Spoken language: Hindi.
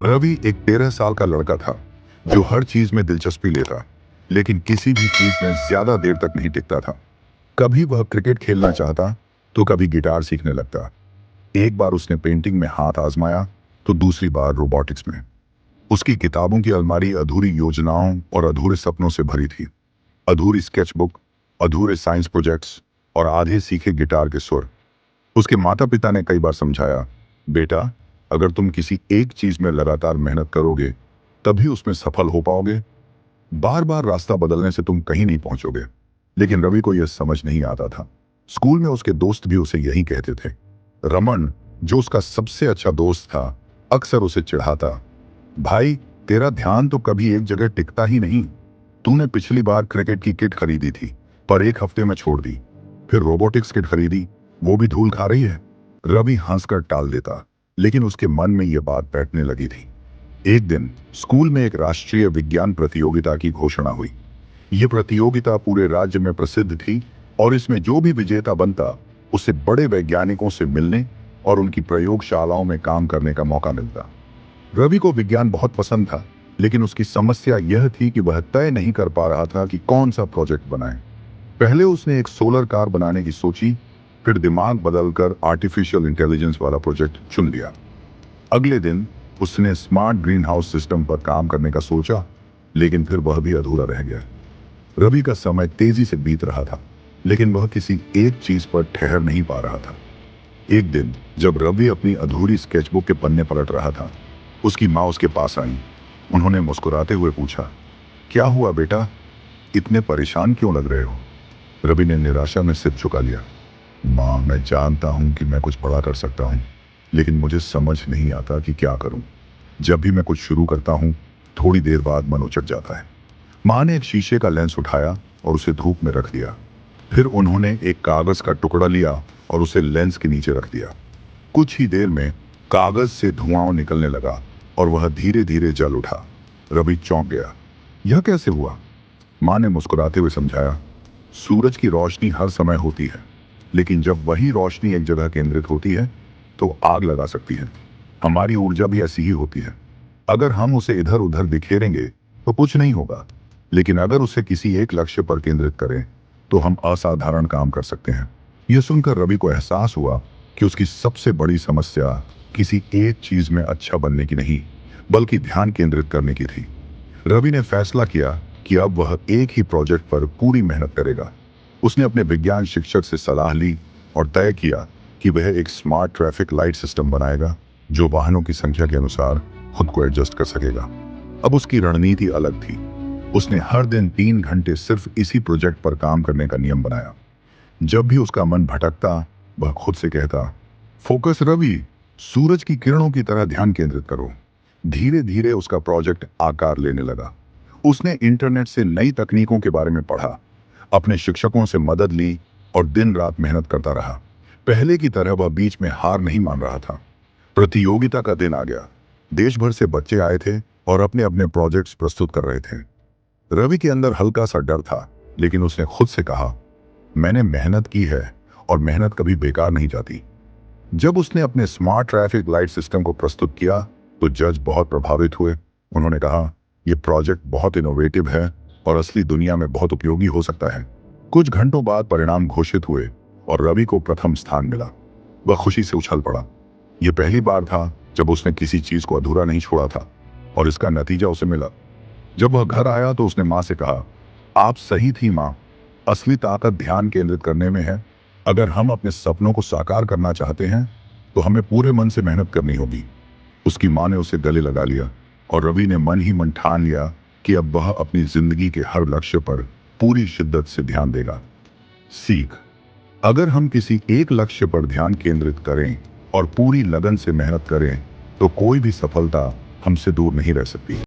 रवि एक 13 साल का लड़का था जो हर चीज में दिलचस्पी लेता, लेकिन किसी भी चीज में ज्यादा देर तक नहीं टिकता था। कभी वह क्रिकेट खेलना चाहता तो कभी गिटार सीखने लगता। एक बार उसने पेंटिंग में हाथ आजमाया तो दूसरी बार रोबोटिक्स में। उसकी किताबों की अलमारी अधूरी योजनाओं और अधूरे सपनों से भरी थी। अधूरी स्केचबुक, अधूरे साइंस प्रोजेक्ट्स और आधे सीखे गिटार के सुर। उसके माता पिता ने कई बार समझाया, बेटा, अगर तुम किसी एक चीज में लगातार मेहनत करोगे तभी उसमें सफल हो पाओगे। बार बार रास्ता बदलने से तुम कहीं नहीं पहुंचोगे। लेकिन रवि को यह समझ नहीं आता था। स्कूल में उसके दोस्त भी उसे यही कहते थे। रमन, जो उसका सबसे अच्छा दोस्त था, अक्सर उसे चिढ़ाता, भाई, तेरा ध्यान तो कभी एक जगह टिकता ही नहीं। तूने पिछली बार क्रिकेट की किट खरीदी थी पर एक हफ्ते में छोड़ दी। फिर रोबोटिक्स किट खरीदी, वो भी धूल खा रही है। रवि हंसकर टाल देता, लेकिन उसके मन में यह बात बैठने लगी थी। एक दिन स्कूल में एक राष्ट्रीय विज्ञान प्रतियोगिता की घोषणा हुई। यह प्रतियोगिता पूरे राज्य में प्रसिद्ध थी और इसमें जो भी विजेता बनता उसे बड़े वैज्ञानिकों से मिलने और उनकी प्रयोगशालाओं में काम करने का मौका मिलता। रवि को विज्ञान बहुत पसंद था, लेकिन उसकी समस्या यह थी कि वह तय नहीं कर पा रहा था कि कौन सा प्रोजेक्ट बनाए। पहले उसने एक सोलर कार बनाने की सोची, फिर दिमाग बदलकर आर्टिफिशियल इंटेलिजेंस वाला प्रोजेक्ट चुन लिया। अगले दिन उसने स्मार्ट ग्रीन हाउस सिस्टम पर काम करने का सोचा, लेकिन फिर वह भी अधूरा रह गया। रवि का समय तेजी से बीत रहा था, लेकिन वह किसी एक चीज पर ठहर नहीं पा रहा था। एक दिन जब रवि अपनी अधूरी स्केचबुक के पन्ने पलट रहा था, उसकी माँ उसके पास आई। उन्होंने मुस्कुराते हुए पूछा, क्या हुआ बेटा, इतने परेशान क्यों लग रहे हो? रवि ने निराशा में सिर झुका लिया। माँ, मैं जानता हूँ कि मैं कुछ बड़ा कर सकता हूँ, लेकिन मुझे समझ नहीं आता कि क्या करूँ। जब भी मैं कुछ शुरू करता हूँ, थोड़ी देर बाद मन उचट जाता है। माँ ने एक शीशे का लेंस उठाया और उसे धूप में रख दिया। फिर उन्होंने एक कागज का टुकड़ा लिया और उसे लेंस के नीचे रख दिया। कुछ ही देर में कागज से धुआं निकलने लगा और वह धीरे धीरे जल उठा। रवि चौंक गया। यह कैसे हुआ? माँ ने मुस्कुराते हुए समझाया, सूरज की रोशनी हर समय होती है, लेकिन जब वही रोशनी एक जगह केंद्रित होती है तो आग लगा सकती है। हमारी ऊर्जा भी ऐसी ही होती है। अगर हम उसे इधर उधर बिखेरेंगे तो कुछ नहीं होगा, लेकिन अगर उसे किसी एक लक्ष्य पर केंद्रित करें तो हम असाधारण काम कर सकते हैं। यह सुनकर रवि को एहसास हुआ कि उसकी सबसे बड़ी समस्या किसी एक चीज में अच्छा बनने की नहीं, बल्कि ध्यान केंद्रित करने की थी। रवि ने फैसला किया कि अब वह एक ही प्रोजेक्ट पर पूरी मेहनत करेगा। उसने अपने विज्ञान शिक्षक से सलाह ली और तय किया कि वह एक स्मार्ट ट्रैफिक लाइट सिस्टम बनाएगा जो वाहनों की संख्या के अनुसार खुद को एडजस्ट कर सकेगा। अब उसकी रणनीति अलग थी। उसने हर दिन 3 घंटे सिर्फ इसी प्रोजेक्ट पर काम करने का नियम बनाया। जब भी उसका मन भटकता, वह खुद से कहता, फोकस रवि, सूरज की किरणों की तरह ध्यान केंद्रित करो। धीरे धीरे उसका प्रोजेक्ट आकार लेने लगा। उसने इंटरनेट से नई तकनीकों के बारे में पढ़ा, अपने शिक्षकों से मदद ली और दिन रात मेहनत करता रहा। पहले की तरह वह बीच में हार नहीं मान रहा था। प्रतियोगिता का दिन आ गया। देश भर से बच्चे आए थे और अपने अपने प्रोजेक्ट्स प्रस्तुत कर रहे थे। रवि के अंदर हल्का सा डर था, लेकिन उसने खुद से कहा, मैंने मेहनत की है और मेहनत कभी बेकार नहीं जाती। जब उसने अपने स्मार्ट ट्रैफिक लाइट सिस्टम को प्रस्तुत किया तो जज बहुत प्रभावित हुए। उन्होंने कहा, यह प्रोजेक्ट बहुत इनोवेटिव है और असली दुनिया में बहुत उपयोगी हो सकता है। कुछ घंटों बाद परिणाम घोषित हुए और रवि को प्रथम स्थान मिला। वह खुशी से उछल पड़ा। यह पहली बार था जब उसने किसी चीज को अधूरा नहीं छोड़ा था और इसका नतीजा उसे मिला। जब वह घर आया तो उसने माँ से कहा, आप सही थी माँ, असली ताकत ध्यान केंद्रित करने में है। अगर हम अपने सपनों को साकार करना चाहते हैं तो हमें पूरे मन से मेहनत करनी होगी। उसकी माँ ने उसे गले लगा लिया और रवि ने मन ही मन ठान लिया कि अब वह अपनी जिंदगी के हर लक्ष्य पर पूरी शिद्दत से ध्यान देगा। सीख, अगर हम किसी एक लक्ष्य पर ध्यान केंद्रित करें और पूरी लगन से मेहनत करें तो कोई भी सफलता हमसे दूर नहीं रह सकती।